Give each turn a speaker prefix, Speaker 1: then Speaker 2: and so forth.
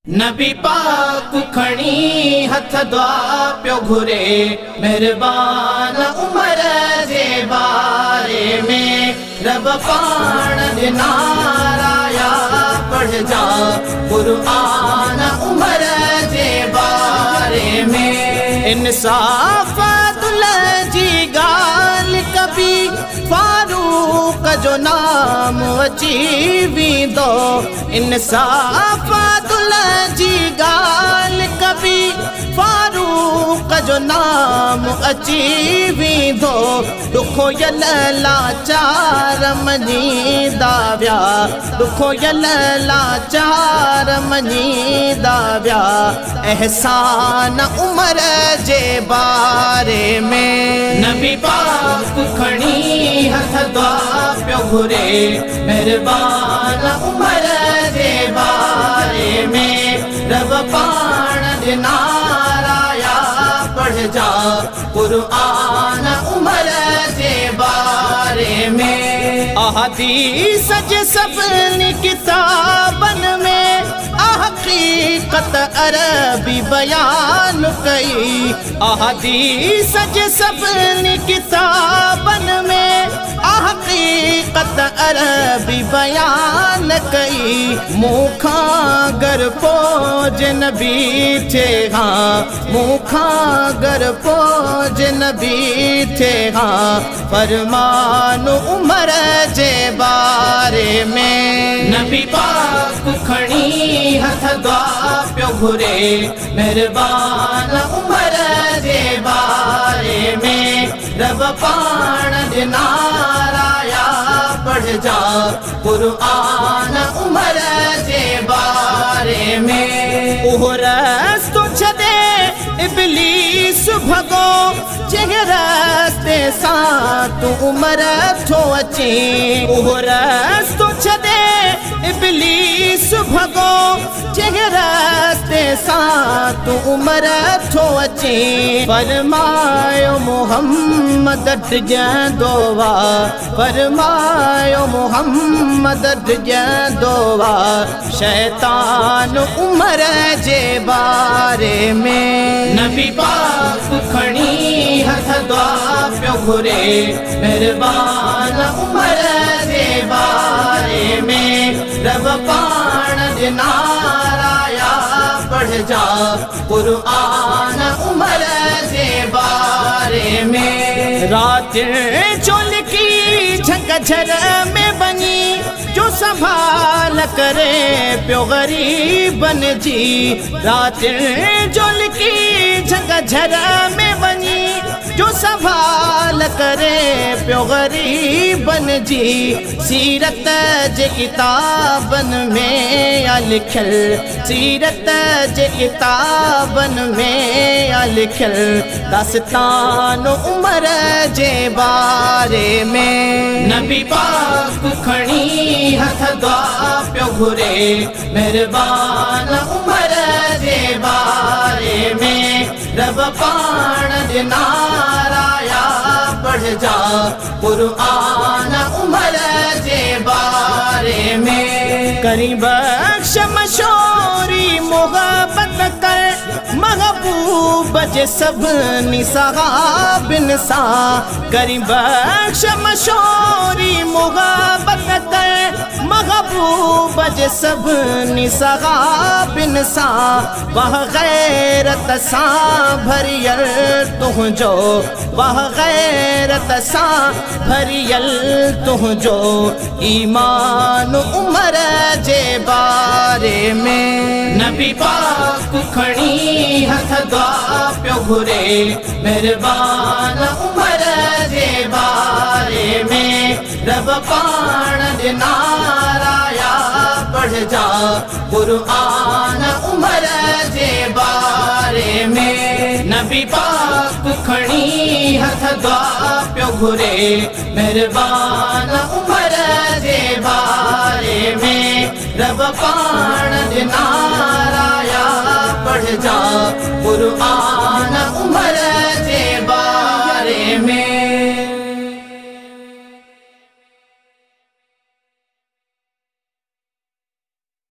Speaker 1: नबी पाक खणी हथ दुआ पियो घुरे, मेहरबान उमर जे बारे में रब पाण दिनाराया पढ़ जा कुरान उमर जे बारे में। इंसाफ दुल जी गाल कभी फारूक जो नाम अची विंदो, इंसाफ दुल जी गाल कभी फारूक जो नाम अची विंदो। दुखो यल लाचार मनी दाव्या, दुखो यल लाचार मनी दाव्या एहसान उमर जे बारे में। नबी पाक खणी हथ दुआ पियो घुरे, मेहरबान उमर जे बारे में रब पाण दिनाराया पढ़ जा कुरान उमर जे बारे में। अहदीस जे सभिनी किताबन में हकीकत अरबी बयान कई, अहदीस जे सभिनी किताबन में हकीकत अरबी बयान कई। मुखा गर पोज नबी थे हाँ, मुखा गर पोज नबी थे हाँ, फरमान उमर जे बारे में। नबी पाक खणी हथ दुआ पियो घुरे, मेहरबान उमर जे बारे में रब पाण दिनाराया पढ़ जा कुरान उमर जे बारे में। उहो रस्तो छदे इब्लीस भगो, जंहिं रस्ते सां तू उमर थो अची। उहो रस्तो छदे इब्लीस भगो, जंहिं रस्ते सां तू उमर थो अची। फरमायो मुहम्मद डिॼंदो वा, फरमायो मुहम्मद डिॼंदो वा शैतान उमर जे बारे में। नबी पाक खणी हथ दुआ पियो घुरे, मेहरबान उमर जे बारे में रब पाण दिनाराया पढ़ जा कुरान उमर जे बारे में। रात जो लिखी झकझर में बनी, जो संभाल करे पियो गरीबन जी। रात जो लिखी झकझर में बनी, जो संभाल करे पियो गरीबन जी। सीरत जे किताबन में या लिखल, सीरत जे किताबन में या लिखल दास्तान उमर जे बारे में। नबी पाक खणी हथ दुआ पियो घुरे, मेहरबान उमर जे बारे में रब पाण दिनाराया पढ़ जा कुरान उमर जे बारे में। करी बख्श मशोरी मोहब्बत कर महबूब जे सभिनी सहाबिन सां। करी बख्श मशोरी मोहब्बत कर महबूब जे सभिनी सहाबिन सां। वह गैरत सां भरियल तुंहिंजो, वह गैरत सां भरियल तुंहिंजो ईमान उमर जे बारे में। नबी पाक खणी हथ दुआ पियो घुरे, मेहरबान उमर जे बारे में रब पाण दिनाराया पढ़ जा कुरान उमर जे बारे में। नबी पाक खणी हथ दुआ पियो घुरे, मेहरबान उमर जे बारे में रब पाण दिनाराया पढ़ जा कुरान उमर जे बारे में।